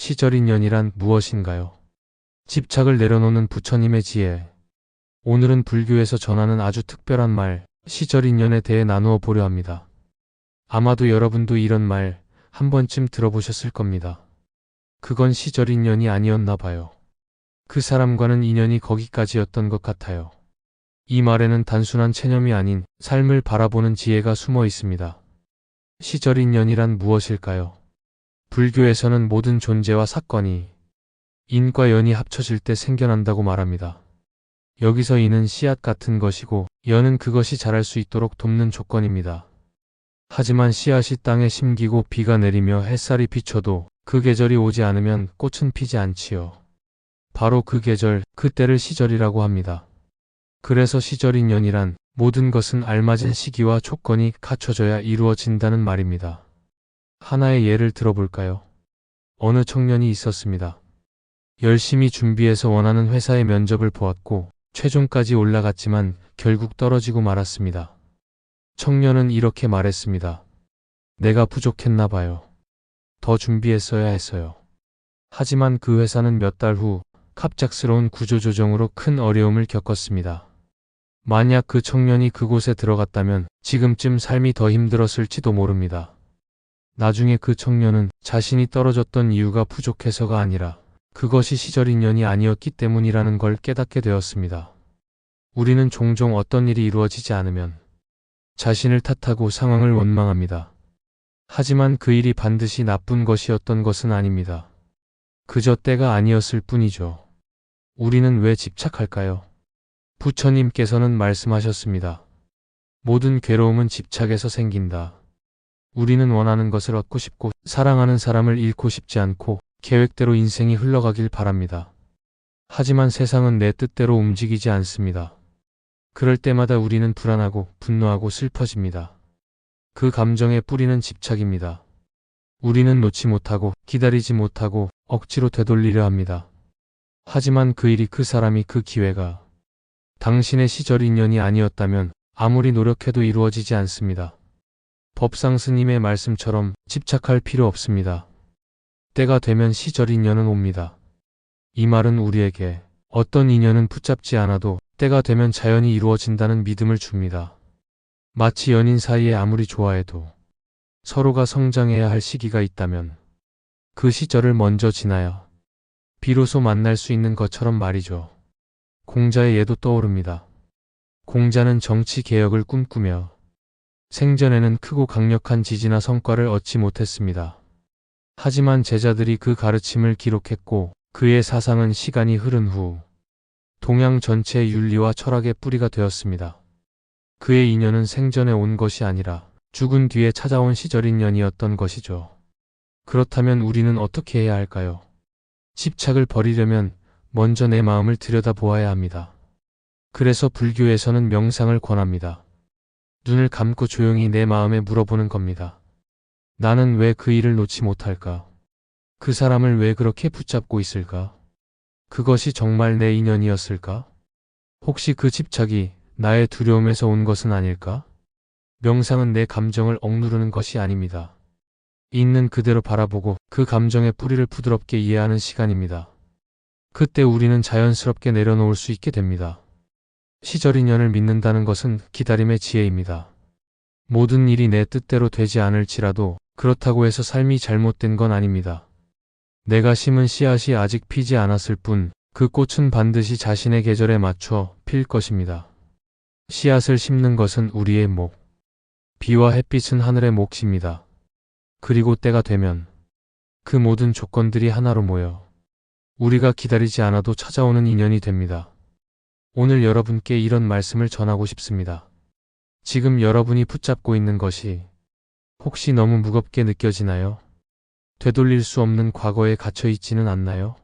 시절 인연이란 무엇인가요? 집착을 내려놓는 부처님의 지혜. 오늘은 불교에서 전하는 아주 특별한 말, 시절 인연에 대해 나누어 보려 합니다. 아마도 여러분도 이런 말 한 번쯤 들어보셨을 겁니다. 그건 시절 인연이 아니었나 봐요. 그 사람과는 인연이 거기까지였던 것 같아요. 이 말에는 단순한 체념이 아닌 삶을 바라보는 지혜가 숨어 있습니다. 시절 인연이란 무엇일까요? 불교에서는 모든 존재와 사건이 인과 연이 합쳐질 때 생겨난다고 말합니다. 여기서 인은 씨앗 같은 것이고 연은 그것이 자랄 수 있도록 돕는 조건입니다. 하지만 씨앗이 땅에 심기고 비가 내리며 햇살이 비춰도 그 계절이 오지 않으면 꽃은 피지 않지요. 바로 그 계절, 그때를 시절이라고 합니다. 그래서 시절 인연이란 모든 것은 알맞은 시기와 조건이 갖춰져야 이루어진다는 말입니다. 하나의 예를 들어볼까요? 어느 청년이 있었습니다. 열심히 준비해서 원하는 회사의 면접을 보았고 최종까지 올라갔지만 결국 떨어지고 말았습니다. 청년은 이렇게 말했습니다. 내가 부족했나 봐요. 더 준비했어야 했어요. 하지만 그 회사는 몇 달 후 갑작스러운 구조조정으로 큰 어려움을 겪었습니다. 만약 그 청년이 그곳에 들어갔다면 지금쯤 삶이 더 힘들었을지도 모릅니다. 나중에 그 청년은 자신이 떨어졌던 이유가 부족해서가 아니라 그것이 시절 인연이 아니었기 때문이라는 걸 깨닫게 되었습니다. 우리는 종종 어떤 일이 이루어지지 않으면 자신을 탓하고 상황을 원망합니다. 하지만 그 일이 반드시 나쁜 것이었던 것은 아닙니다. 그저 때가 아니었을 뿐이죠. 우리는 왜 집착할까요? 부처님께서는 말씀하셨습니다. 모든 괴로움은 집착에서 생긴다. 우리는 원하는 것을 얻고 싶고 사랑하는 사람을 잃고 싶지 않고 계획대로 인생이 흘러가길 바랍니다. 하지만 세상은 내 뜻대로 움직이지 않습니다. 그럴 때마다 우리는 불안하고 분노하고 슬퍼집니다. 그 감정의 뿌리는 집착입니다. 우리는 놓지 못하고 기다리지 못하고 억지로 되돌리려 합니다. 하지만 그 일이 그 사람이 그 기회가 당신의 시절 인연이 아니었다면 아무리 노력해도 이루어지지 않습니다. 법상 스님의 말씀처럼 집착할 필요 없습니다. 때가 되면 시절 인연은 옵니다. 이 말은 우리에게 어떤 인연은 붙잡지 않아도 때가 되면 자연히 이루어진다는 믿음을 줍니다. 마치 연인 사이에 아무리 좋아해도 서로가 성장해야 할 시기가 있다면 그 시절을 먼저 지나야 비로소 만날 수 있는 것처럼 말이죠. 공자의 예도 떠오릅니다. 공자는 정치 개혁을 꿈꾸며 생전에는 크고 강력한 지지나 성과를 얻지 못했습니다. 하지만 제자들이 그 가르침을 기록했고 그의 사상은 시간이 흐른 후 동양 전체의 윤리와 철학의 뿌리가 되었습니다. 그의 인연은 생전에 온 것이 아니라 죽은 뒤에 찾아온 시절 인연이었던 것이죠. 그렇다면 우리는 어떻게 해야 할까요? 집착을 버리려면 먼저 내 마음을 들여다보아야 합니다. 그래서 불교에서는 명상을 권합니다. 눈을 감고 조용히 내 마음에 물어보는 겁니다. 나는 왜 그 일을 놓지 못할까? 그 사람을 왜 그렇게 붙잡고 있을까? 그것이 정말 내 인연이었을까? 혹시 그 집착이 나의 두려움에서 온 것은 아닐까? 명상은 내 감정을 억누르는 것이 아닙니다. 있는 그대로 바라보고 그 감정의 뿌리를 부드럽게 이해하는 시간입니다. 그때 우리는 자연스럽게 내려놓을 수 있게 됩니다. 시절 인연을 믿는다는 것은 기다림의 지혜입니다. 모든 일이 내 뜻대로 되지 않을지라도 그렇다고 해서 삶이 잘못된 건 아닙니다. 내가 심은 씨앗이 아직 피지 않았을 뿐 그 꽃은 반드시 자신의 계절에 맞춰 필 것입니다. 씨앗을 심는 것은 우리의 몫, 비와 햇빛은 하늘의 몫입니다. 그리고 때가 되면 그 모든 조건들이 하나로 모여 우리가 기다리지 않아도 찾아오는 인연이 됩니다. 오늘 여러분께 이런 말씀을 전하고 싶습니다. 지금 여러분이 붙잡고 있는 것이 혹시 너무 무겁게 느껴지나요? 되돌릴 수 없는 과거에 갇혀 있지는 않나요?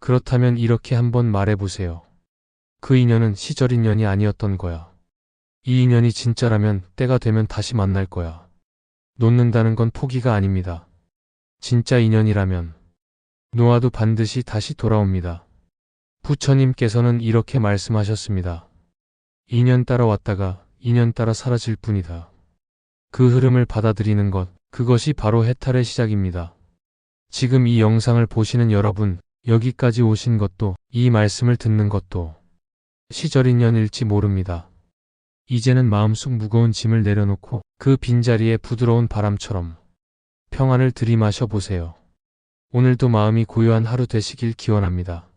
그렇다면 이렇게 한번 말해보세요. 그 인연은 시절 인연이 아니었던 거야. 이 인연이 진짜라면 때가 되면 다시 만날 거야. 놓는다는 건 포기가 아닙니다. 진짜 인연이라면 놓아도 반드시 다시 돌아옵니다. 부처님께서는 이렇게 말씀하셨습니다. 인연 따라 왔다가 인연 따라 사라질 뿐이다. 그 흐름을 받아들이는 것, 그것이 바로 해탈의 시작입니다. 지금 이 영상을 보시는 여러분, 여기까지 오신 것도, 이 말씀을 듣는 것도 시절인연일지 모릅니다. 이제는 마음속 무거운 짐을 내려놓고 그 빈자리에 부드러운 바람처럼 평안을 들이마셔 보세요. 오늘도 마음이 고요한 하루 되시길 기원합니다.